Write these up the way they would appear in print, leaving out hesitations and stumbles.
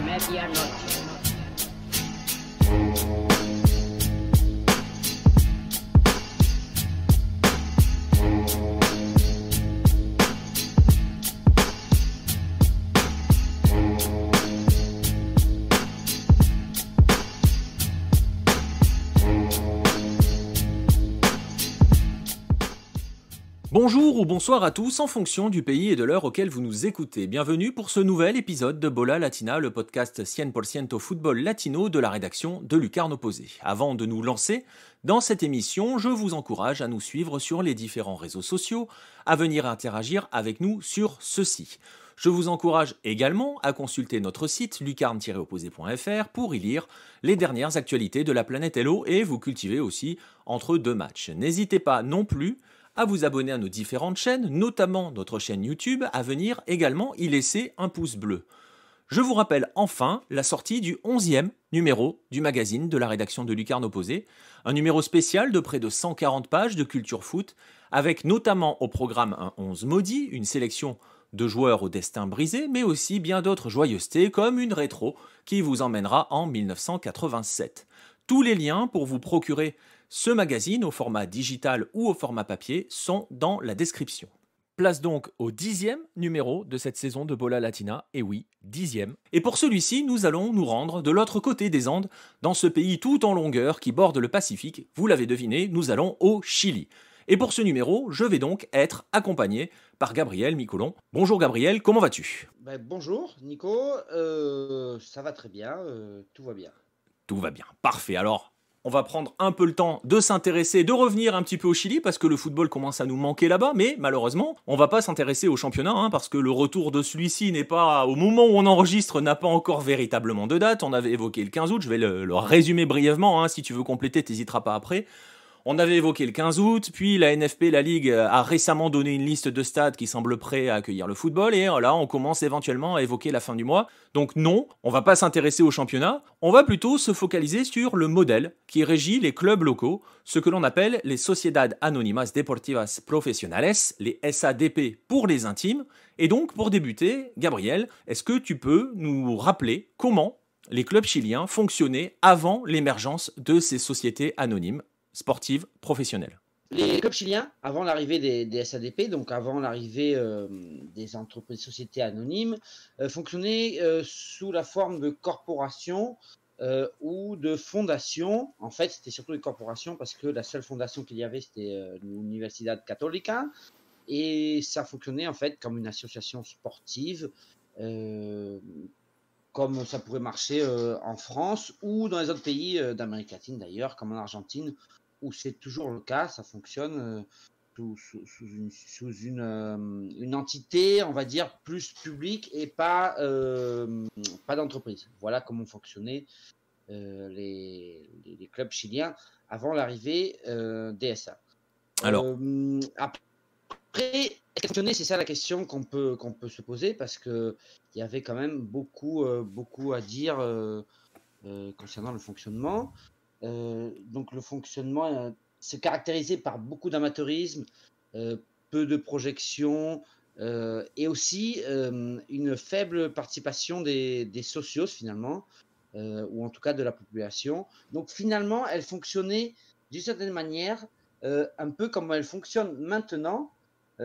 Medianoche. Bonjour ou bonsoir à tous en fonction du pays et de l'heure auquel vous nous écoutez. Bienvenue pour ce nouvel épisode de Bola Latina, le podcast 100% football latino de la rédaction de Lucarne Opposé. Avant de nous lancer dans cette émission, je vous encourage à nous suivre sur les différents réseaux sociaux, à venir interagir avec nous sur ceux-ci. Je vous encourage également à consulter notre site lucarne-opposé.fr pour y lire les dernières actualités de la planète Hello et vous cultiver aussi entre deux matchs. N'hésitez pas non plus à vous abonner à nos différentes chaînes, notamment notre chaîne YouTube, à venir également y laisser un pouce bleu. Je vous rappelle enfin la sortie du 11e numéro du magazine de la rédaction de Lucarne Opposé, un numéro spécial de près de 140 pages de culture foot, avec notamment au programme un 11 maudit, une sélection de joueurs au destin brisé, mais aussi bien d'autres joyeusetés comme une rétro qui vous emmènera en 1987. Tous les liens pour vous procurer ce magazine au format digital ou au format papier sont dans la description. Place donc au 10e numéro de cette saison de Bola Latina, et oui, 10e. Et pour celui-ci, nous allons nous rendre de l'autre côté des Andes, dans ce pays tout en longueur qui borde le Pacifique. Vous l'avez deviné, nous allons au Chili. Et pour ce numéro, je vais donc être accompagné par Gabriel Micolon. Bonjour Gabriel, comment vas-tu ? Bonjour Nico, ça va très bien, tout va bien. Tout va bien, parfait. Alors, on va prendre un peu le temps de s'intéresser, de revenir un petit peu au Chili, parce que le football commence à nous manquer là-bas, mais malheureusement, on va pas s'intéresser au championnat, parce que le retour de celui-ci n'est pas, au moment où on enregistre, n'a pas encore véritablement de date. On avait évoqué le 15 août, je vais le résumer brièvement, si tu veux compléter, t'hésiteras pas après. On avait évoqué le 15 août, puis la NFP, la Ligue, a récemment donné une liste de stades qui semble prêts à accueillir le football, et là, on commence éventuellement à évoquer la fin du mois. Donc non, on va pas s'intéresser au championnat, on va plutôt se focaliser sur le modèle qui régit les clubs locaux, ce que l'on appelle les Sociedad Anónimas Deportivas Profesionales, les SADP pour les intimes. Et donc, pour débuter, Gabriel, est-ce que tu peux nous rappeler comment les clubs chiliens fonctionnaient avant l'émergence de ces sociétés anonymes sportives professionnelles? Les clubs chiliens, avant l'arrivée des SADP, donc avant l'arrivée des entreprises sociétés anonymes, fonctionnaient sous la forme de corporations ou de fondations. En fait, c'était surtout des corporations parce que la seule fondation qu'il y avait, c'était l'Universidad Católica, et ça fonctionnait en fait comme une association sportive, comme ça pourrait marcher en France ou dans les autres pays d'Amérique latine d'ailleurs, comme en Argentine, où c'est toujours le cas, ça fonctionne sous une entité, on va dire, plus publique et pas d'entreprise. Voilà comment fonctionnaient les clubs chiliens avant l'arrivée des SA. Alors, après, fonctionner, c'est ça la question qu'on peut se poser, parce qu'il y avait quand même beaucoup à dire concernant le fonctionnement. Donc le fonctionnement se caractérisait par beaucoup d'amateurisme, peu de projection, et aussi une faible participation des socios finalement, ou en tout cas de la population. Donc finalement, elle fonctionnait d'une certaine manière un peu comme elle fonctionne maintenant,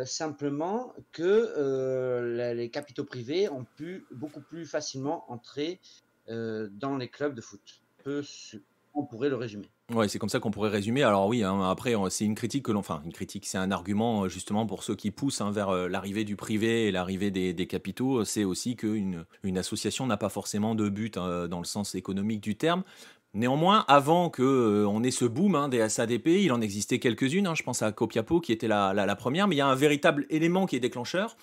simplement que les capitaux privés ont pu beaucoup plus facilement entrer dans les clubs de foot. On pourrait le résumer. Ouais, c'est comme ça qu'on pourrait résumer. Alors oui, après, c'est une critique une critique, c'est un argument justement pour ceux qui poussent vers l'arrivée du privé et l'arrivée des capitaux. C'est aussi qu'une association n'a pas forcément de but dans le sens économique du terme. Néanmoins, avant qu'on ait ce boom des SADP, il en existait quelques-unes. Je pense à Copiapó qui était la première, mais il y a un véritable élément qui est déclencheur.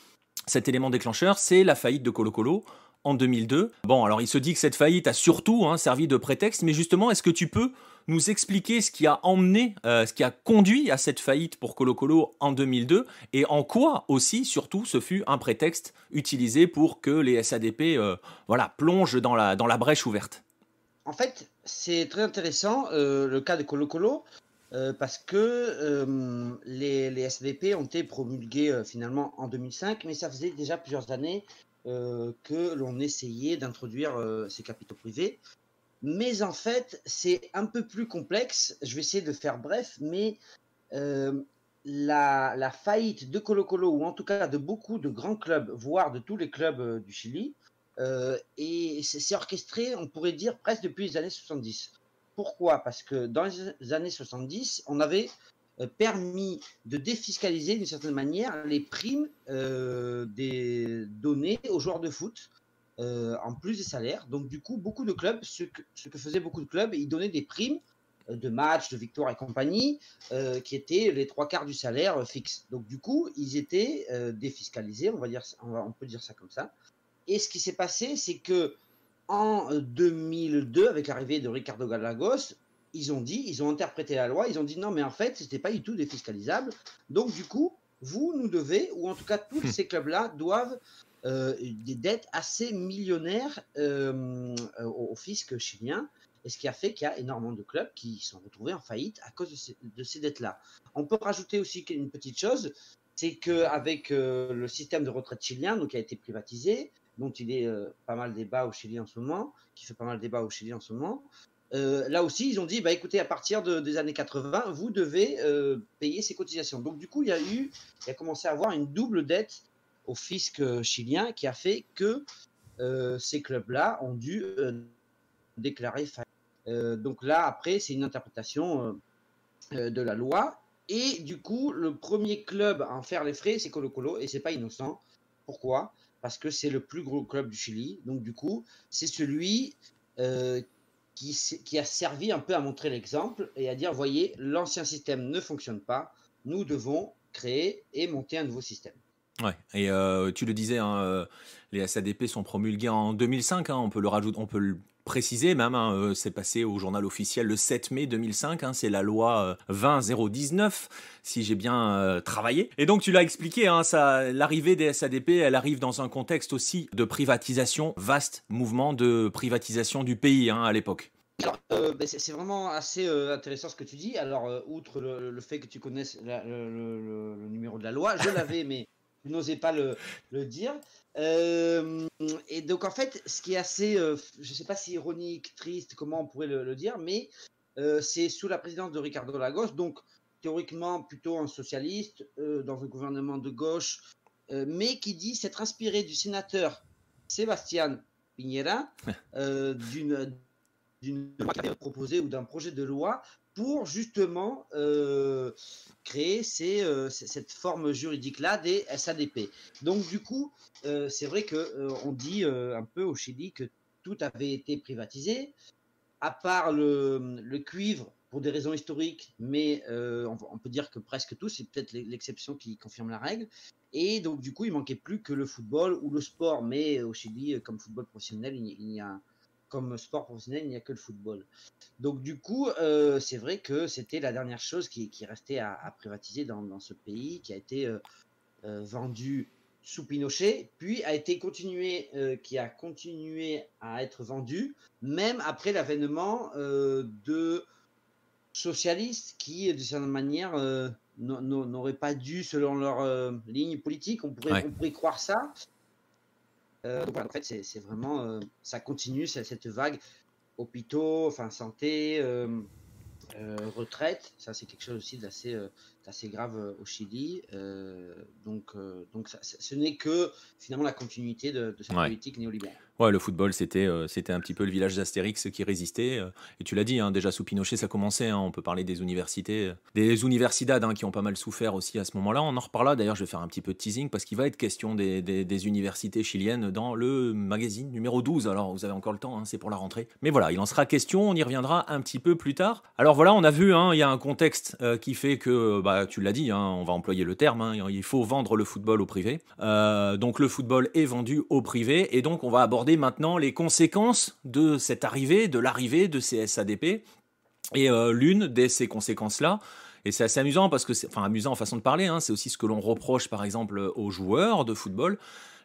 Cet élément déclencheur, c'est la faillite de Colo-Colo en 2002. Bon, alors il se dit que cette faillite a surtout servi de prétexte, mais justement, est-ce que tu peux nous expliquer ce qui a ce qui a conduit à cette faillite pour Colo-Colo en 2002, et en quoi aussi, surtout, ce fut un prétexte utilisé pour que les SADP plongent dans la brèche ouverte? En fait, c'est très intéressant le cas de Colo-Colo, parce que les SVP ont été promulgués finalement en 2005, mais ça faisait déjà plusieurs années que l'on essayait d'introduire ces capitaux privés. Mais en fait, c'est un peu plus complexe. Je vais essayer de faire bref, mais la faillite de Colo-Colo, ou en tout cas de beaucoup de grands clubs, voire de tous les clubs du Chili, et c'est orchestré, on pourrait dire, presque depuis les années 70. Pourquoi? Parce que dans les années 70, on avait permis de défiscaliser d'une certaine manière les primes des données aux joueurs de foot, en plus des salaires. Donc du coup, beaucoup de clubs, ce que faisaient beaucoup de clubs, ils donnaient des primes de matchs, de victoires et compagnie, qui étaient les 3/4 du salaire fixe. Donc du coup, ils étaient défiscalisés, on peut dire ça comme ça. Et ce qui s'est passé, c'est que en 2002, avec l'arrivée de Ricardo Gallegos, ils ont interprété la loi, ils ont dit non, mais en fait, c'était pas du tout défiscalisable. Donc du coup, vous nous devez, ou en tout cas tous ces clubs-là doivent des dettes assez millionnaires au fisc chilien. Et ce qui a fait qu'il y a énormément de clubs qui sont retrouvés en faillite à cause de ces dettes-là. On peut rajouter aussi une petite chose, c'est qu'avec le système de retraite chilien, donc, qui a été privatisé, dont il est pas mal débat au Chili en ce moment, qui fait pas mal débat au Chili en ce moment, là aussi, ils ont dit, bah, écoutez, à partir des années 80, vous devez payer ces cotisations. Donc, du coup, il a commencé à avoir une double dette au fisc chilien qui a fait que ces clubs-là ont dû déclarer faillite. Donc là, après, c'est une interprétation de la loi. Et du coup, le premier club à en faire les frais, c'est Colo-Colo, et c'est pas innocent. Pourquoi? Parce que c'est le plus gros club du Chili. Donc du coup, c'est celui qui a servi un peu à montrer l'exemple et à dire, voyez, l'ancien système ne fonctionne pas, nous devons créer et monter un nouveau système. Ouais, et tu le disais, hein, les SADP sont promulgués en 2005, hein, on peut le préciser même, hein, c'est passé au journal officiel le 7 mai 2005, hein, c'est la loi 20-019, si j'ai bien travaillé. Et donc tu l'as expliqué, hein, l'arrivée des SADP, elle arrive dans un contexte aussi de privatisation, vaste mouvement de privatisation du pays, hein, à l'époque. Alors, c'est vraiment assez intéressant ce que tu dis. Alors, outre le fait que tu connaisses le numéro de la loi, je l'avais, mais je n'osais pas le dire. Et donc, en fait, ce qui est assez, je ne sais pas si ironique, triste, comment on pourrait le dire, mais c'est sous la présidence de Ricardo Lagos, donc théoriquement plutôt un socialiste, dans un gouvernement de gauche, mais qui dit s'être inspiré du sénateur Sebastián Piñera, d'une loi proposée ou d'un projet de loi pour justement créer cette forme juridique-là des SADP. Donc du coup, c'est vrai qu'on dit un peu au Chili que tout avait été privatisé, à part le cuivre pour des raisons historiques, mais on peut dire que presque tout, c'est peut-être l'exception qui confirme la règle. Et donc du coup, il manquait plus que le football ou le sport, mais au Chili, comme football professionnel, comme sport professionnel, il n'y a que le football. Donc du coup, c'est vrai que c'était la dernière chose qui restait à privatiser dans ce pays, qui a été vendu sous Pinochet, puis qui a continué à être vendu, même après l'avènement de socialistes qui, de certaine manière, n'auraient pas dû, selon leur ligne politique, on pourrait croire ça. Donc voilà, en fait, c'est vraiment, ça continue, cette vague, hôpitaux, enfin santé, retraite, ça c'est quelque chose aussi d'assez grave au Chili. Donc ce n'est que finalement la continuité de cette politique néolibérale. Ouais, le football, c'était un petit peu le village d'Astérix qui résistait. Et tu l'as dit, hein, déjà sous Pinochet, ça commençait. Hein, on peut parler des universités, des universidades, hein, qui ont pas mal souffert aussi à ce moment-là. On en reparlera. D'ailleurs, je vais faire un petit peu de teasing parce qu'il va être question des universités chiliennes dans le magazine numéro 12. Alors, vous avez encore le temps, hein, c'est pour la rentrée. Mais voilà, il en sera question. On y reviendra un petit peu plus tard. Alors voilà, on a vu, hein, il y a un contexte qui fait que, bah, tu l'as dit, hein, on va employer le terme, hein, il faut vendre le football au privé. Donc le football est vendu au privé et donc on va aborder maintenant les conséquences de cette arrivée, de l'arrivée de ces SADP. Et l'une de ces conséquences-là, et c'est assez amusant parce que, amusant en façon de parler, hein, c'est aussi ce que l'on reproche par exemple aux joueurs de football.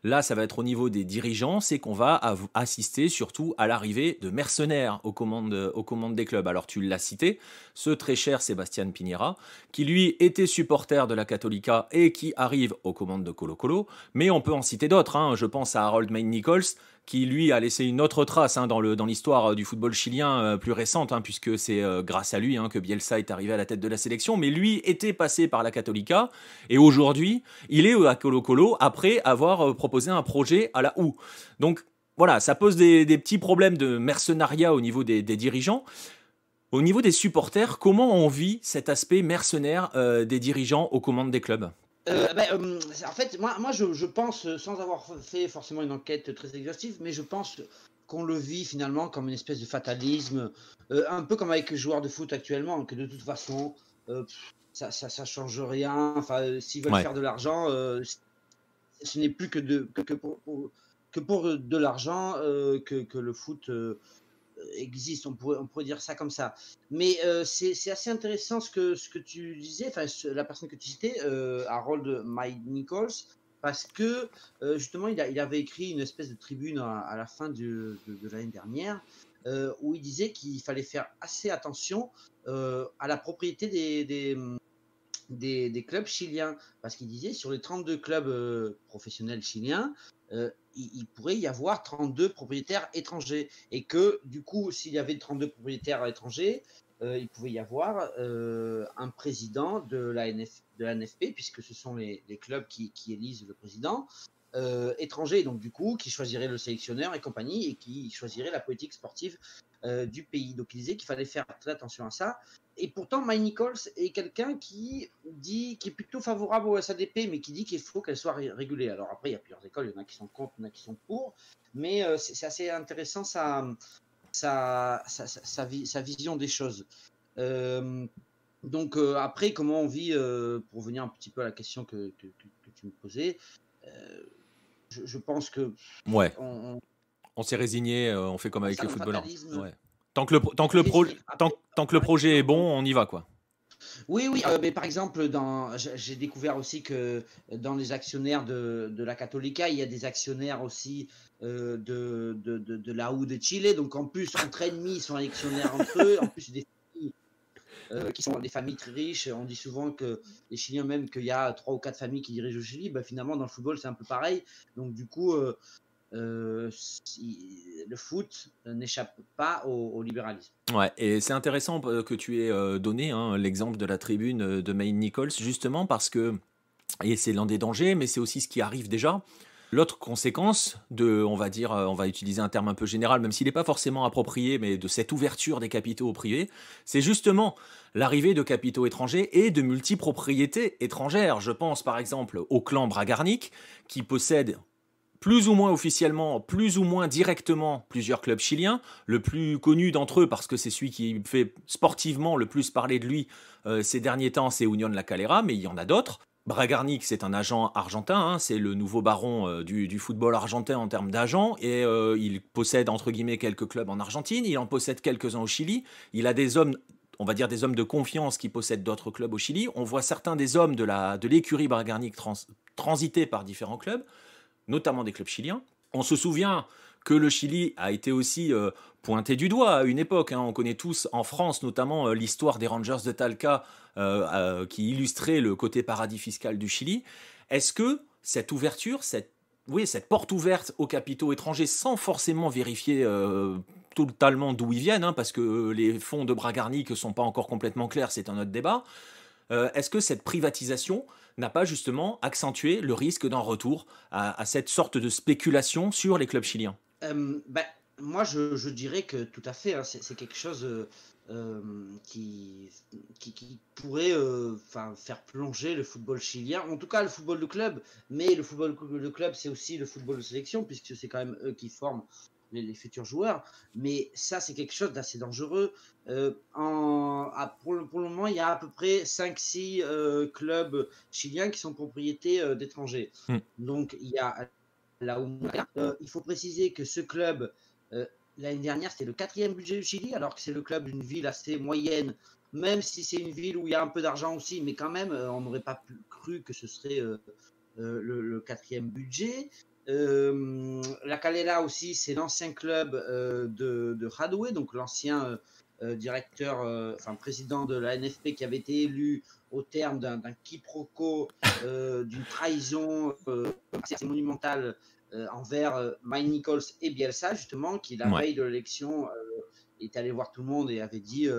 Là, ça va être au niveau des dirigeants, c'est qu'on va assister surtout à l'arrivée de mercenaires aux commandes des clubs. Alors tu l'as cité, ce très cher Sébastien Piñera, qui lui était supporter de la Católica et qui arrive aux commandes de Colo-Colo, mais on peut en citer d'autres, hein. Je pense à Harold May-Nichols, qui lui a laissé une autre trace, hein, dans l'histoire du football chilien plus récente, hein, puisque c'est grâce à lui, hein, que Bielsa est arrivé à la tête de la sélection, mais lui était passé par la Católica, et aujourd'hui, il est à Colo-Colo après avoir proposé un projet à la OU. Donc voilà, ça pose des petits problèmes de mercenariat au niveau des dirigeants. Au niveau des supporters, comment on vit cet aspect mercenaire des dirigeants aux commandes des clubs? En fait, moi je pense, sans avoir fait forcément une enquête très exhaustive, mais je pense qu'on le vit finalement comme une espèce de fatalisme, un peu comme avec les joueurs de foot actuellement, que de toute façon, ça change rien. Enfin, s'ils veulent Ouais. faire de l'argent, ce n'est plus que pour de l'argent que le foot existe, on pourrait dire ça comme ça. Mais c'est assez intéressant ce que tu disais, enfin la personne que tu citais, Harold Mike Nichols, parce que justement il avait écrit une espèce de tribune à la fin de l'année dernière, où il disait qu'il fallait faire assez attention à la propriété des clubs chiliens, parce qu'il disait sur les 32 clubs professionnels chiliens, il pourrait y avoir 32 propriétaires étrangers, et que du coup, s'il y avait 32 propriétaires étrangers, il pouvait y avoir un président de la NFP, puisque ce sont les clubs qui élisent le président étranger, donc du coup, qui choisirait le sélectionneur et compagnie, et qui choisirait la politique sportive du pays. Donc il disait qu'il fallait faire très attention à ça. Et pourtant, Mike Nichols est quelqu'un qui est plutôt favorable au SADP, mais qui dit qu'il faut qu'elle soit régulée. Alors après, il y a plusieurs écoles, il y en a qui sont contre, il y en a qui sont pour, mais c'est assez intéressant sa vision des choses. Donc après, comment on vit, pour revenir un petit peu à la question que tu me posais, je pense que Ouais. on, On s'est résigné, on fait comme avec ça les le footballeurs. fatalisme. Ouais. Tant que le projet est bon, on y va, quoi. Oui, oui, mais par exemple, j'ai découvert aussi que dans les actionnaires de la Católica, il y a des actionnaires aussi de la U de Chile. Donc en plus, entre ennemis, ils sont actionnaires entre eux. En plus, des familles qui sont des familles très riches. On dit souvent que les Chiliens, même qu'il y a 3 ou 4 familles qui dirigent le Chili, bah, finalement, dans le football, c'est un peu pareil. Donc du coup, le foot n'échappe pas au libéralisme. Ouais, et c'est intéressant que tu aies donné, hein, l'exemple de la tribune de Maine Nichols, justement parce que, et c'est l'un des dangers, mais c'est aussi ce qui arrive déjà. L'autre conséquence on va dire, on va utiliser un terme un peu général, même s'il n'est pas forcément approprié, mais de cette ouverture des capitaux au privé, c'est justement l'arrivée de capitaux étrangers et de multipropriétés étrangères. Je pense par exemple au clan Bragarnik, qui possède plus ou moins officiellement, plus ou moins directement plusieurs clubs chiliens. Le plus connu d'entre eux, parce que c'est celui qui fait sportivement le plus parler de lui ces derniers temps, c'est Unión La Calera, mais il y en a d'autres. Bragarnik, c'est un agent argentin, hein, c'est le nouveau baron du football argentin en termes d'agents, et il possède entre guillemets quelques clubs en Argentine, il en possède quelques-uns au Chili, il a des hommes, on va dire des hommes de confiance qui possèdent d'autres clubs au Chili, on voit certains des hommes de l'écurie Bragarnik transiter par différents clubs, notamment des clubs chiliens. On se souvient que le Chili a été aussi pointé du doigt à une époque, hein. On connaît tous en France notamment l'histoire des Rangers de Talca qui illustrait le côté paradis fiscal du Chili. Est-ce que cette ouverture, cette porte ouverte aux capitaux étrangers sans forcément vérifier totalement d'où ils viennent, hein, parce que les fonds de Bragarnik ne sont pas encore complètement clairs, c'est un autre débat, est-ce que cette privatisation n'a pas justement accentué le risque d'un retour à cette sorte de spéculation sur les clubs chiliens? Ben, moi, je dirais que tout à fait, hein, c'est quelque chose qui pourrait faire plonger le football chilien, en tout cas le football de club, mais le football de club, c'est aussi le football de sélection, puisque c'est quand même eux qui forment les futurs joueurs. Mais ça, c'est quelque chose d'assez dangereux. Pour le moment, il y a à peu près 5-6 clubs chiliens qui sont propriétés d'étrangers. Hmm. Donc, il y a là où il faut préciser que ce club, l'année dernière, c'était le 4e budget du Chili, alors que c'est le club d'une ville assez moyenne, même si c'est une ville où il y a un peu d'argent aussi, mais quand même, on n'aurait pas cru que ce serait le 4e budget. La Calera aussi, c'est l'ancien club de Radoué, donc l'ancien directeur, enfin président de la NFP qui avait été élu au terme d'un quiproquo, d'une trahison assez monumentale envers Mike Nichols et Bielsa, justement, qui la veille de l'élection est allé voir tout le monde et avait dit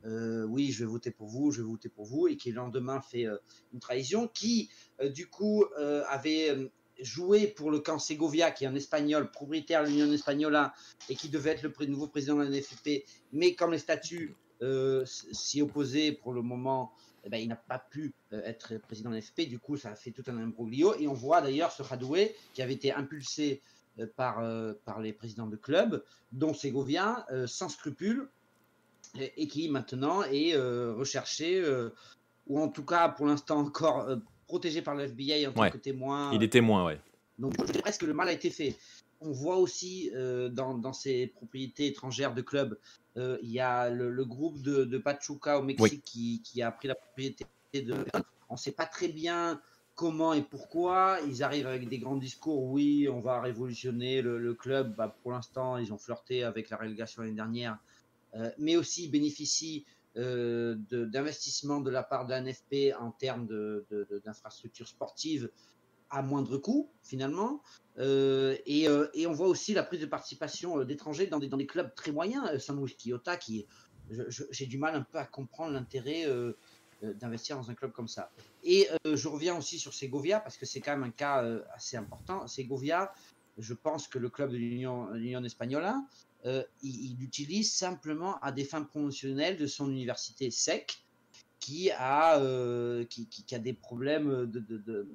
oui, je vais voter pour vous, je vais voter pour vous, et qui le lendemain fait une trahison, qui du coup avait joué pour le camp Segovia, qui est un espagnol propriétaire de l'Union Espagnola et qui devait être le nouveau président de la NFP, mais comme les statuts s'y opposaient pour le moment, eh ben, il n'a pas pu être président de la NFP. Du coup, ça a fait tout un imbroglio. Et on voit d'ailleurs ce Radoué qui avait été impulsé par les présidents de club, dont Segovia, sans scrupule, et qui maintenant est recherché, ou en tout cas pour l'instant encore protégé par le FBI en tant que témoin. Il est témoin, ouais. Donc je dirais presque que le mal a été fait. On voit aussi dans ces propriétés étrangères de clubs, il y a le groupe de Pachuca au Mexique qui a pris la propriété de. On ne sait pas très bien comment et pourquoi. Ils arrivent avec des grands discours. Oui, on va révolutionner le club. Bah, pour l'instant, ils ont flirté avec la relégation l'année dernière, mais aussi ils bénéficient d'investissements de la part de la NFP en termes d'infrastructures sportives à moindre coût, finalement. Et on voit aussi la prise de participation d'étrangers dans des clubs très moyens. San Luis Quillota, j'ai du mal un peu à comprendre l'intérêt d'investir dans un club comme ça. Et je reviens aussi sur Segovia, parce que c'est quand même un cas assez important. Segovia, je pense que le club de l'Union Espagnola, il utilise simplement à des fins promotionnelles de son université SEC, qui a des problèmes de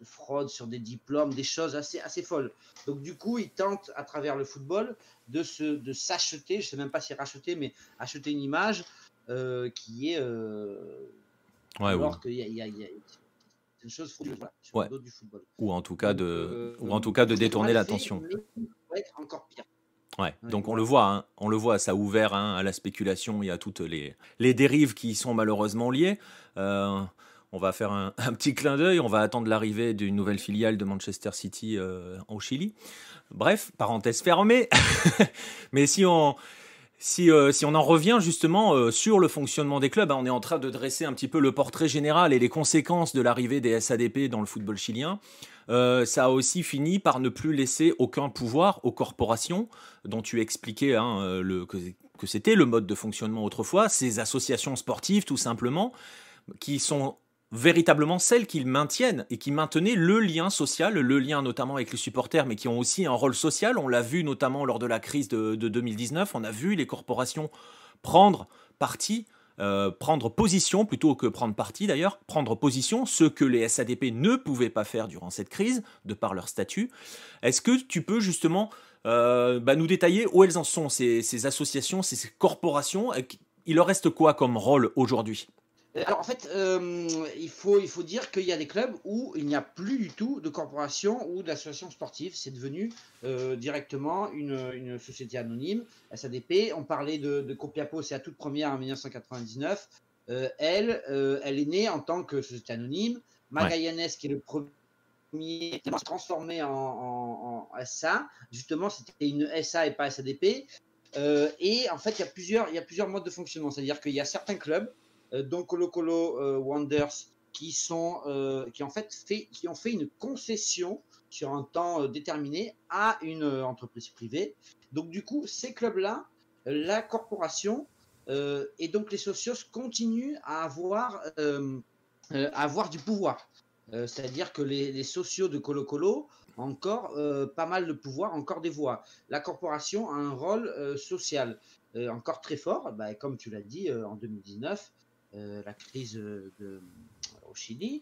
fraude sur des diplômes, des choses assez folles. Donc du coup, il tente à travers le football de s'acheter, je ne sais même pas si racheter, mais acheter une image qui est alors qu'il y a une chose sur le dos du football. Ou en tout cas de détourner l'attention. Mais il pourrait être encore pire. Ouais, donc on le voit, ça a ouvert à la spéculation, il y a toutes les dérives qui y sont malheureusement liées. On va faire un petit clin d'œil, on va attendre l'arrivée d'une nouvelle filiale de Manchester City au Chili. Bref, parenthèse fermée. Mais si on en revient justement sur le fonctionnement des clubs, on est en train de dresser un petit peu le portrait général et les conséquences de l'arrivée des SADP dans le football chilien. Ça a aussi fini par ne plus laisser aucun pouvoir aux corporations, dont tu expliquais que c'était le mode de fonctionnement autrefois, ces associations sportives tout simplement, qui sont véritablement celles qui maintiennent et qui maintenaient le lien social, le lien notamment avec les supporters, mais qui ont aussi un rôle social. On l'a vu notamment lors de la crise de 2019, on a vu les corporations prendre parti, prendre position plutôt que prendre parti d'ailleurs, prendre position, ce que les SADP ne pouvaient pas faire durant cette crise, de par leur statut. Est-ce que tu peux justement nous détailler où elles en sont, ces associations, ces corporations? Il leur reste quoi comme rôle aujourd'hui ? Alors en fait, il faut dire qu'il y a des clubs où il n'y a plus du tout de corporation ou d'association sportive. C'est devenu directement une société anonyme, SADP. On parlait de Copiapó, c'est la toute première en 1999. Elle est née en tant que société anonyme. Magallanes, qui est le premier à se transformer en SA. Justement, c'était une SA et pas SADP. Et en fait, il y a plusieurs modes de fonctionnement. C'est-à-dire qu'il y a certains clubs, dont Colo Colo Wonders, qui ont fait une concession sur un temps déterminé à une entreprise privée. Donc du coup, ces clubs-là, la corporation et donc les socios continuent à avoir du pouvoir. C'est-à-dire que les socios de Colo Colo ont encore pas mal de pouvoir, encore des voix. La corporation a un rôle social encore très fort, comme tu l'as dit, en 2019, la crise au Chili,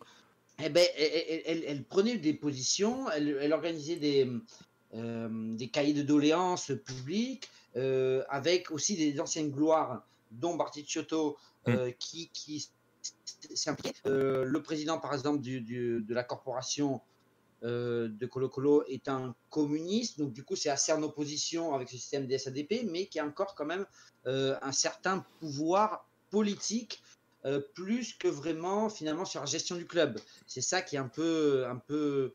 elle prenait des positions, elle organisait des cahiers de doléances publics, avec aussi des anciennes gloires, dont Bartichotto, qui s'est impliqué. Le président, par exemple, de la corporation de Colo Colo est un communiste, donc du coup c'est assez en opposition avec le système des SADP, mais qui a encore quand même un certain pouvoir politique, plus que vraiment finalement sur la gestion du club. C'est ça qui est un peu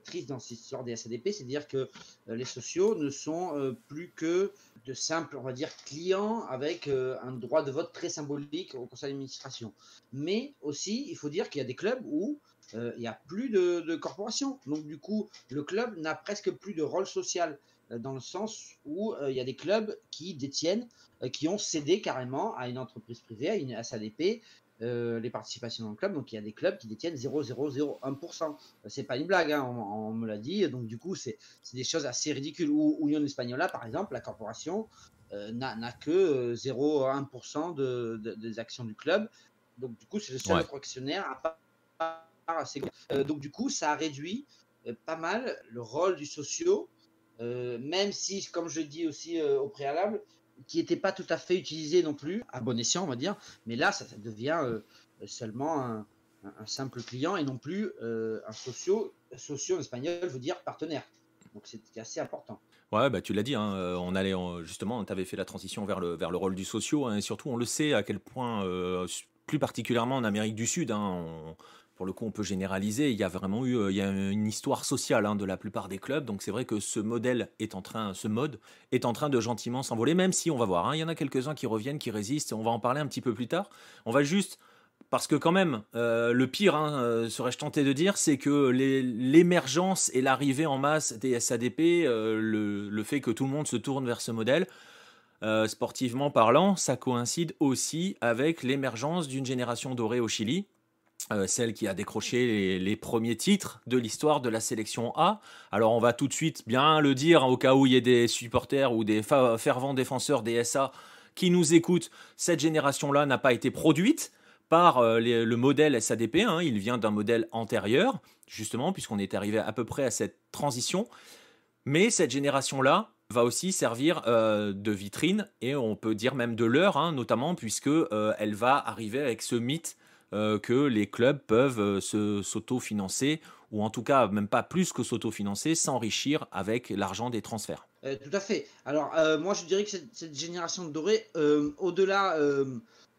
triste dans cette histoire des SADP, c'est-à-dire que les sociaux ne sont plus que de simples, on va dire, clients avec un droit de vote très symbolique au conseil d'administration. Mais aussi, il faut dire qu'il y a des clubs où il n'y a plus de corporation. Donc, du coup, le club n'a presque plus de rôle social dans le sens où il y a des clubs qui détiennent, qui ont cédé carrément à une entreprise privée, à une SADP, les participations dans le club. Donc, il y a des clubs qui détiennent 0,001%. C'est pas une blague, hein, on me l'a dit. Donc, du coup, c'est des choses assez ridicules. Ou Union Espagnola, par exemple, la corporation n'a que 0,1% des actions du club. Donc, du coup, c'est le seul Ouais. autre actionnaire à ces donc, du coup, ça a réduit pas mal le rôle du socio, même si, comme je dis aussi au préalable, qui n'était pas tout à fait utilisé non plus, à bon escient, on va dire. Mais là, ça devient seulement un simple client et non plus un socio. Socio en espagnol veut dire partenaire. Donc, c'est assez important. Ouais, bah, tu l'as dit, hein, justement, tu avais fait la transition vers le rôle du socio, hein, et surtout, on le sait à quel point, plus particulièrement en Amérique du Sud, hein, pour le coup, on peut généraliser. Il y a vraiment eu, il y a une histoire sociale, hein, de la plupart des clubs. Donc, c'est vrai que ce mode est en train de gentiment s'envoler, même si on va voir, hein, il y en a quelques-uns qui reviennent, qui résistent. On va en parler un petit peu plus tard. On va juste parce que quand même, le pire, hein, serais-je tenté de dire, c'est que l'émergence et l'arrivée en masse des SADP, le fait que tout le monde se tourne vers ce modèle, sportivement parlant, ça coïncide aussi avec l'émergence d'une génération dorée au Chili, celle qui a décroché les premiers titres de l'histoire de la sélection A. Alors on va tout de suite bien le dire, hein, au cas où il y ait des supporters ou des fervents défenseur des SA qui nous écoutent, cette génération-là n'a pas été produite par le modèle SADP, hein, il vient d'un modèle antérieur, justement, puisqu'on est arrivé à peu près à cette transition. Mais cette génération-là va aussi servir de vitrine, et on peut dire même de leurre, hein, notamment puisque elle va arriver avec ce mythe que les clubs peuvent s'auto-financer, ou en tout cas même pas plus que s'auto-financer, s'enrichir avec l'argent des transferts. Tout à fait. Alors, moi, je dirais que cette génération dorée, au-delà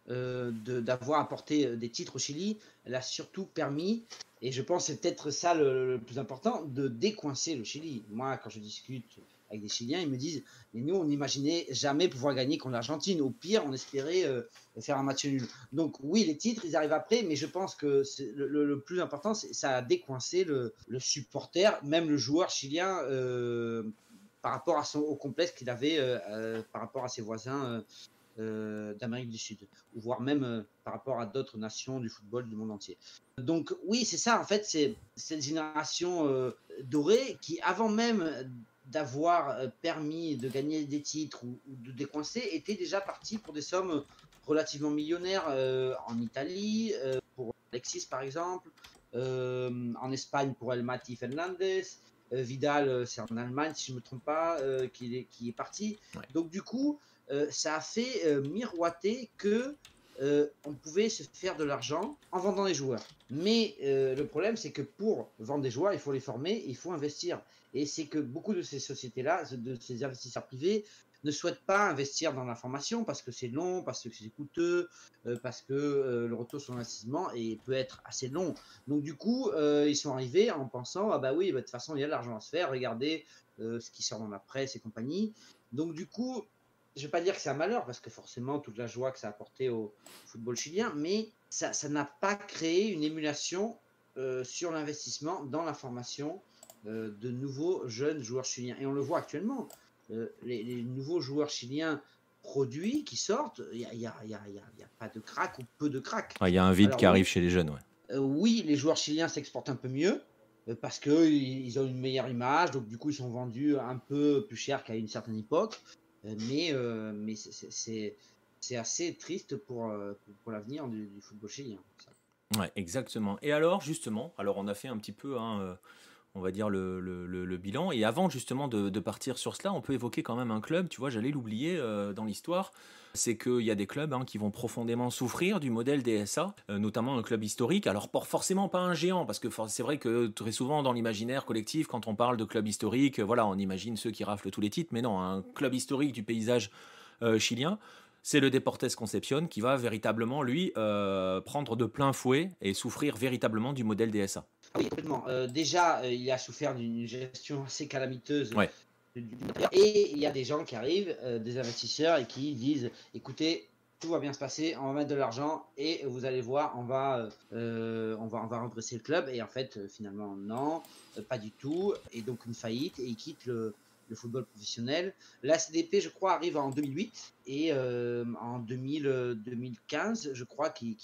d'avoir apporté des titres au Chili, elle a surtout permis, et je pense que c'est peut-être ça le plus important, de décoincer le Chili. Moi, quand je discute avec des Chiliens, ils me disent, mais nous, on n'imaginait jamais pouvoir gagner contre l'Argentine. Au pire, on espérait faire un match nul. Donc oui, les titres, ils arrivent après, mais je pense que le plus important, c'est ça a décoincé le supporter, même le joueur chilien, par rapport au complexe qu'il avait par rapport à ses voisins d'Amérique du Sud, ou voire même par rapport à d'autres nations du football du monde entier. Donc oui, c'est ça, en fait, c'est cette génération dorée qui, avant même d'avoir permis de gagner des titres ou de décoincer, était déjà partie pour des sommes relativement millionnaires en Italie, pour Alexis par exemple, en Espagne pour El Mati Fernandez, Vidal, c'est en Allemagne, si je ne me trompe pas, qui est parti. Ouais. Donc, du coup, ça a fait miroiter que on pouvait se faire de l'argent en vendant des joueurs. Mais le problème, c'est que pour vendre des joueurs, il faut les former, il faut investir. Et c'est que beaucoup de ces sociétés-là, de ces investisseurs privés, ne souhaitent pas investir dans la formation parce que c'est long, parce que c'est coûteux, parce que le retour sur l'investissement peut être assez long. Donc du coup, ils sont arrivés en pensant, ah bah oui, bah, de toute façon, il y a de l'argent à se faire, regardez ce qui sort dans la presse et compagnie. Donc du coup, je ne vais pas dire que c'est un malheur, parce que forcément, toute la joie que ça a apporté au football chilien, mais ça n'a pas créé une émulation sur l'investissement dans la formation de nouveaux jeunes joueurs chiliens. Et on le voit actuellement, les nouveaux joueurs chiliens produits qui sortent, il n'y a pas de crack ou peu de crack. Il y a un vide Alors qui arrive oui, chez les jeunes. Ouais. oui, les joueurs chiliens s'exportent un peu mieux parce qu'ils ont une meilleure image, donc du coup ils sont vendus un peu plus cher qu'à une certaine époque. Mais c'est assez triste pour l'avenir du football chilien. Ça. Ouais, exactement. Et alors, justement, alors on a fait un petit peu, hein, on va dire, le bilan. Et avant, justement, de partir sur cela, on peut évoquer quand même un club, tu vois, j'allais l'oublier dans l'histoire. C'est qu'il y a des clubs, hein, qui vont profondément souffrir du modèle DSA, notamment un club historique. Alors, forcément pas un géant, parce que c'est vrai que très souvent, dans l'imaginaire collectif, quand on parle de club historique, voilà, on imagine ceux qui raflent tous les titres. Mais non, un club historique du paysage chilien, c'est le Deportes Concepción qui va véritablement, lui, prendre de plein fouet et souffrir véritablement du modèle DSA. Oui, complètement. Déjà, il a souffert d'une gestion assez calamiteuse Ouais. et il y a des gens qui arrivent, des investisseurs et qui disent: «Écoutez, tout va bien se passer, on va mettre de l'argent et vous allez voir, on va redresser le club» et en fait, finalement non, pas du tout et donc une faillite et il quitte le football professionnel. La CDP, je crois, arrive en 2008 et en 2015, je crois, qu'ils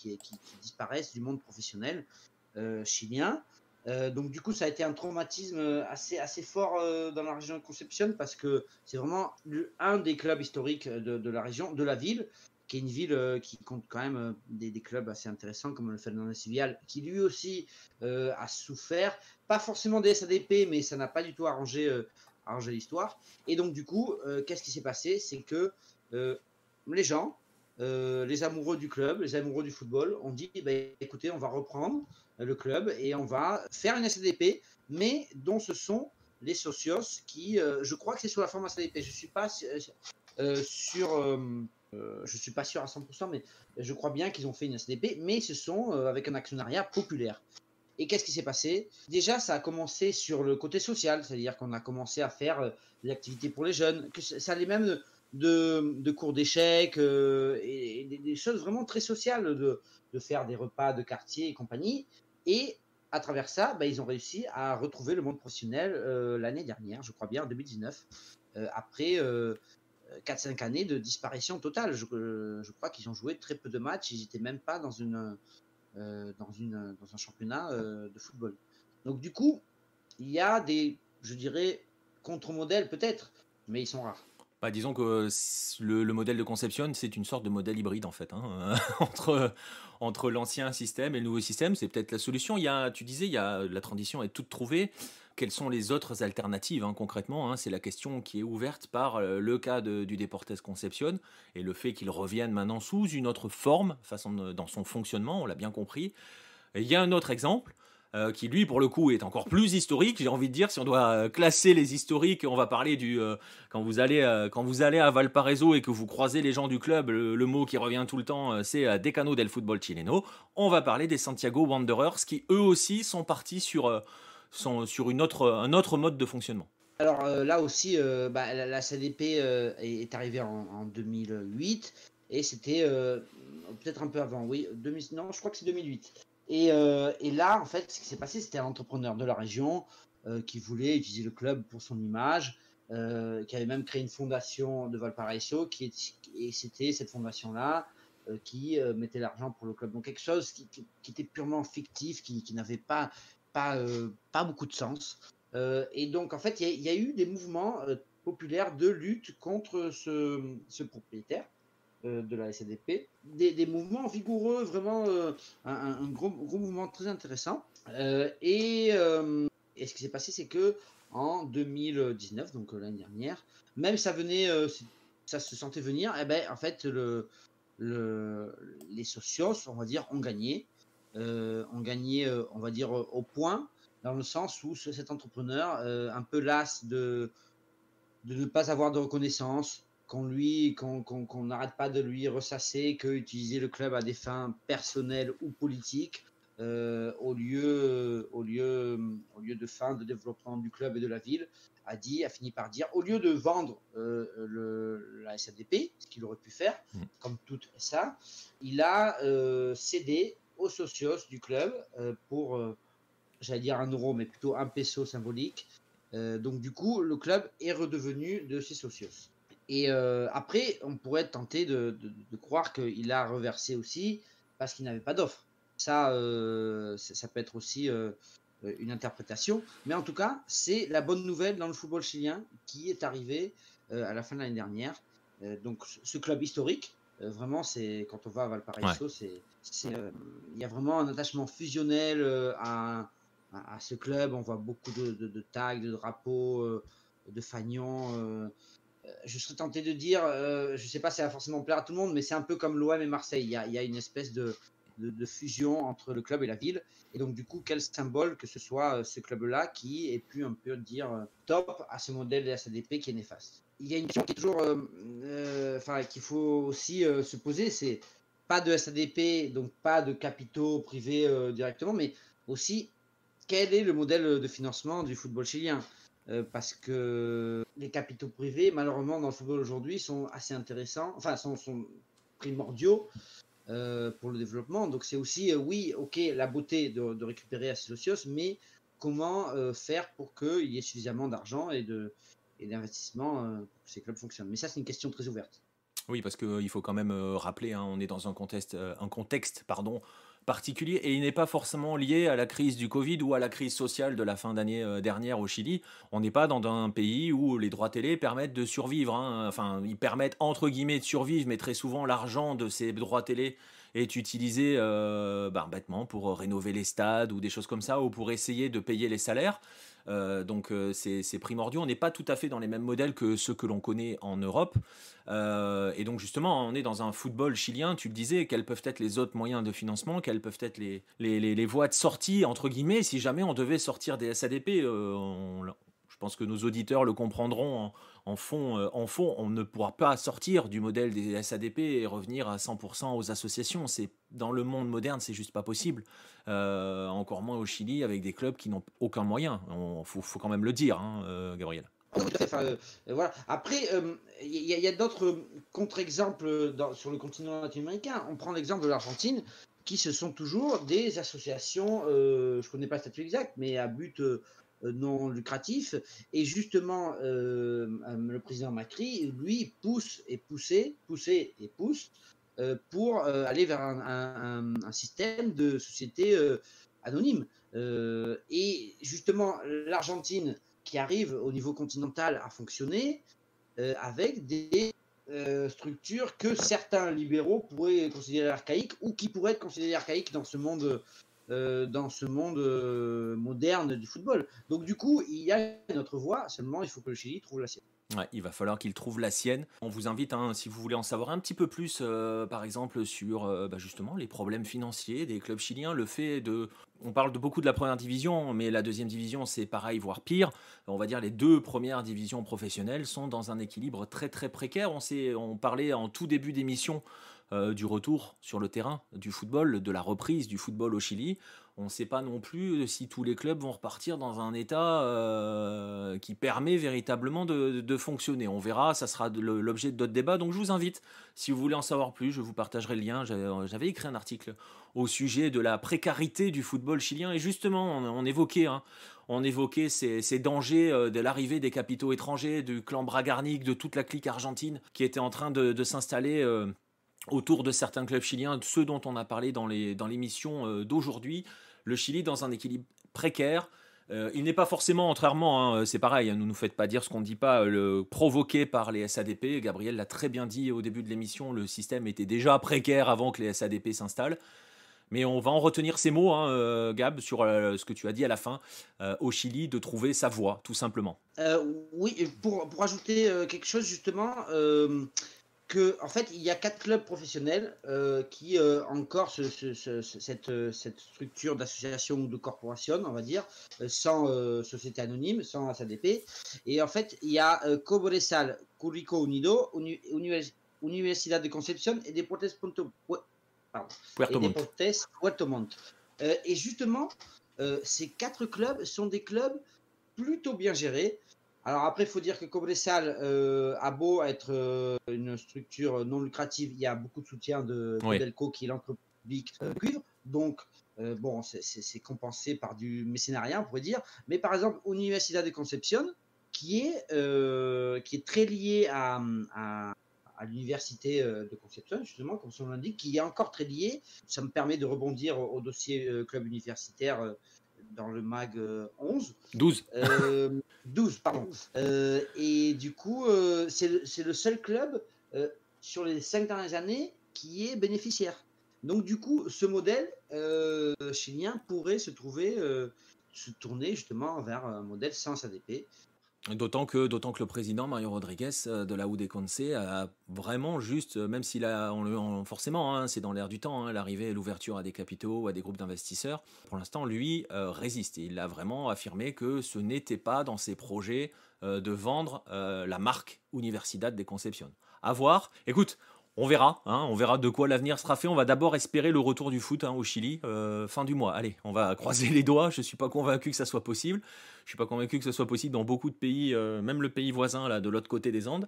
disparaissent du monde professionnel, chilien. Donc du coup, ça a été un traumatisme assez fort dans la région de Concepción parce que c'est vraiment un des clubs historiques de la région, de la ville, qui est une ville qui compte quand même des clubs assez intéressants comme le Fernandez Civil, qui lui aussi a souffert, pas forcément des SADP, mais ça n'a pas du tout arrangé l'histoire. Et donc du coup, qu'est-ce qui s'est passé? C'est que les gens, les amoureux du club, les amoureux du football, ont dit, bah, écoutez, on va reprendre le club et on va faire une SADP, mais dont ce sont les socios qui, je crois que c'est sous la forme SADP, je suis pas sûr, je suis pas sûr à 100%, mais je crois bien qu'ils ont fait une SADP, mais ce sont avec un actionnariat populaire. Et qu'est-ce qui s'est passé? Déjà, ça a commencé sur le côté social, c'est-à-dire qu'on a commencé à faire des activités pour les jeunes, que ça allait même de cours d'échecs et des choses vraiment très sociales, de faire des repas de quartier et compagnie. Et à travers ça, bah, ils ont réussi à retrouver le monde professionnel l'année dernière, je crois bien, en 2019, après 4-5 années de disparition totale. Je crois qu'ils ont joué très peu de matchs, ils n'étaient même pas dans un championnat de football. Donc du coup, il y a je dirais, contre-modèles peut-être, mais ils sont rares. Bah, disons que le modèle de Conception, c'est une sorte de modèle hybride en fait, hein, entre l'ancien système et le nouveau système. C'est peut-être la solution. Tu disais, la transition est toute trouvée. Quelles sont les autres alternatives hein, concrètement hein? C'est la question qui est ouverte par le cas du Deportes Concepción et le fait qu'il revienne maintenant sous une autre forme, dans son fonctionnement, on l'a bien compris. Et il y a un autre exemple qui lui pour le coup est encore plus historique, j'ai envie de dire, si on doit classer les historiques, on va parler quand vous allez à Valparaiso et que vous croisez les gens du club, le mot qui revient tout le temps c'est Decano del Fútbol Chileno. On va parler des Santiago Wanderers qui eux aussi sont partis sur un autre mode de fonctionnement. Alors là aussi, bah, la CDP est arrivée en 2008 et c'était peut-être un peu avant, oui, non, je crois que c'est 2008. Et là, en fait, ce qui s'est passé, c'était un entrepreneur de la région qui voulait utiliser le club pour son image, qui avait même créé une fondation de Valparaiso, et c'était cette fondation-là qui mettait l'argent pour le club. Donc quelque chose qui était purement fictif, qui n'avait pas beaucoup de sens. Et donc, en fait, il y a eu des mouvements populaires de lutte contre ce propriétaire de la SNDP, des mouvements vigoureux, vraiment un gros mouvement très intéressant. Et ce qui s'est passé, c'est que en 2019, donc l'année dernière, même ça se sentait venir, et ben en fait les socios, on va dire, ont gagné, on va dire au point, dans le sens où cet entrepreneur, un peu las de ne pas avoir de reconnaissance, qu'on n'arrête pas de lui ressasser que utiliser le club à des fins personnelles ou politiques au lieu de fins de développement du club et de la ville, a fini par dire, au lieu de vendre la SADP, ce qu'il aurait pu faire, comme toute SA, il a cédé aux socios du club pour, j'allais dire 1 euro, mais plutôt 1 peso symbolique. Donc du coup, le club est redevenu de ses socios. Et après, on pourrait être tenté de croire qu'il a reversé aussi parce qu'il n'avait pas d'offre. Ça peut être aussi une interprétation. Mais en tout cas, c'est la bonne nouvelle dans le football chilien qui est arrivée à la fin de l'année dernière. Donc ce club historique, vraiment, c'est quand on va à Ouais. Valparaiso, il y a vraiment un attachement fusionnel à ce club. On voit beaucoup de tags, de drapeaux, de fanions. Je serais tenté de dire, je ne sais pas si ça va forcément plaire à tout le monde, mais c'est un peu comme l'OM et Marseille. Il y a une espèce de fusion entre le club et la ville. Et donc, du coup, quel symbole que ce soit ce club-là qui ait pu un peu dire top à ce modèle de la SADP qui est néfaste. Il y a une question qui est toujours, qu'il faut aussi se poser, c'est pas de SADP, donc pas de capitaux privés directement, mais aussi quel est le modèle de financement du football chilien? Parce que les capitaux privés, malheureusement, dans le football aujourd'hui, sont assez intéressants, enfin, sont primordiaux pour le développement. Donc, c'est aussi, oui, ok, la beauté de récupérer à Socios, mais comment faire pour qu'il y ait suffisamment d'argent et d'investissement pour que ces clubs fonctionnent. Mais ça, c'est une question très ouverte. Oui, parce qu'il faut quand même rappeler, hein, on est dans un contexte pardon, particulier et il n'est pas forcément lié à la crise du Covid ou à la crise sociale de la fin d'année dernière au Chili. On n'est pas dans un pays où les droits télé permettent de survivre, hein. Enfin, ils permettent entre guillemets de survivre, mais très souvent l'argent de ces droits télé est utilisé bêtement pour rénover les stades ou des choses comme ça, ou pour essayer de payer les salaires. C'est primordial. On n'est pas tout à fait dans les mêmes modèles que ceux que l'on connaît en Europe. Et donc justement, on est dans un football chilien, tu le disais, quels peuvent être les autres moyens de financement, quelles peuvent être les voies de sortie, entre guillemets, si jamais on devait sortir des SADP. Je pense que nos auditeurs le comprendront en fond, on ne pourra pas sortir du modèle des SADP et revenir à 100% aux associations. Dans le monde moderne, c'est juste pas possible. Encore moins au Chili, avec des clubs qui n'ont aucun moyen. Faut quand même le dire, hein, Gabriel. Oui, tout à fait. Enfin, voilà. Après, y a d'autres contre-exemples sur le continent latino-américain. On prend l'exemple de l'Argentine, qui ce sont toujours des associations, je ne connais pas le statut exact, mais à but non lucratif. Et justement, le président Macri, lui, pousse et pousse pour aller vers un système de société anonyme. Et justement, l'Argentine qui arrive au niveau continental à fonctionner avec des structures que certains libéraux pourraient considérer archaïques ou qui pourraient être considérées archaïques dans ce monde moderne du football. Donc du coup, il y a notre voie, seulement il faut que le Chili trouve la sienne. Ouais, il va falloir qu'il trouve la sienne. On vous invite, hein, si vous voulez en savoir un petit peu plus, par exemple, sur justement les problèmes financiers des clubs chiliens, le fait de... On parle beaucoup de la première division, mais la deuxième division, c'est pareil, voire pire. On va dire les deux premières divisions professionnelles sont dans un équilibre très très précaire. On parlait en tout début d'émission du retour sur le terrain du football, de la reprise du football au Chili. On ne sait pas non plus si tous les clubs vont repartir dans un état qui permet véritablement de fonctionner. On verra, ça sera l'objet de d'autres débats. Donc je vous invite, si vous voulez en savoir plus, je vous partagerai le lien. J'avais écrit un article au sujet de la précarité du football chilien. Et justement, on évoquait ces dangers de l'arrivée des capitaux étrangers, du clan Bragarnik, de toute la clique argentine qui était en train de s'installer autour de certains clubs chiliens, ceux dont on a parlé dans l'émission d'aujourd'hui. Le Chili dans un équilibre précaire. Il n'est pas forcément, contrairement, hein, c'est pareil, hein, ne nous faites pas dire ce qu'on ne dit pas, provoqué par les SADP. Gabriel l'a très bien dit au début de l'émission, le système était déjà précaire avant que les SADP s'installent. Mais on va en retenir ces mots, hein, Gab, sur ce que tu as dit à la fin, au Chili, de trouver sa voie, tout simplement. Oui, pour ajouter quelque chose justement, en fait, il y a 4 clubs professionnels qui encore cette structure d'association ou de corporation, on va dire, sans société anonyme, sans SADP. Et en fait, il y a Cobresal, Curicó Unido, Universidad de Concepción et Deportes Puerto Montt. Et justement, ces 4 clubs sont des clubs plutôt bien gérés. Alors après, il faut dire que Cobresal a beau être une structure non lucrative, il y a beaucoup de soutien de Codelco, qui est l'entreprise publique cuivre. Donc, bon, c'est compensé par du mécénariat, on pourrait dire. Mais par exemple, Universidad de Concepción, qui est très lié à l'université de Concepción, justement, comme son nom l'indique, qui est encore très lié. Ça me permet de rebondir au dossier club universitaire dans le MAG 11. 12. 12, pardon. Et du coup, c'est le seul club sur les 5 dernières années qui est bénéficiaire. Donc du coup, ce modèle chilien pourrait se tourner justement vers un modèle sans ADP. D'autant que le président Mario Rodriguez de la UDECONCE a vraiment juste, même s'il a forcément, hein, c'est dans l'air du temps, hein, l'arrivée et l'ouverture à des capitaux, à des groupes d'investisseurs, pour l'instant lui résiste. Et il a vraiment affirmé que ce n'était pas dans ses projets de vendre la marque Universidad de Concepción. À voir. Écoute, On verra, hein, on verra de quoi l'avenir sera fait. On va d'abord espérer le retour du foot au Chili fin du mois. Allez, on va croiser les doigts. Je ne suis pas convaincu que ça soit possible. Je ne suis pas convaincu que ce soit possible dans beaucoup de pays, même le pays voisin là, de l'autre côté des Andes.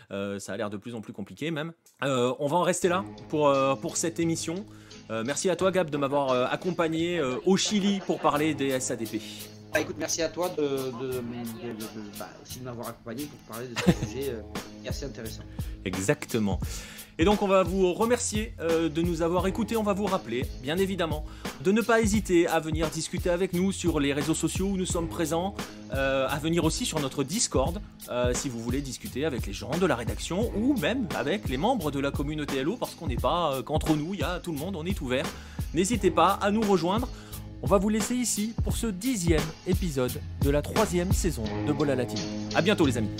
Ça a l'air de plus en plus compliqué même. On va en rester là pour cette émission. Merci à toi Gab de m'avoir accompagné au Chili pour parler des SADP. Écoute, merci à toi aussi de m'avoir accompagné pour parler de ce sujet assez intéressant. Exactement. Et donc on va vous remercier de nous avoir écoutés. On va vous rappeler, bien évidemment, de ne pas hésiter à venir discuter avec nous sur les réseaux sociaux où nous sommes présents, à venir aussi sur notre Discord si vous voulez discuter avec les gens de la rédaction ou même avec les membres de la communauté LO, parce qu'on n'est pas qu'entre nous, il y a tout le monde, on est ouvert. N'hésitez pas à nous rejoindre. On va vous laisser ici pour ce 10e épisode de la 3e saison de Bola Latino. À bientôt les amis.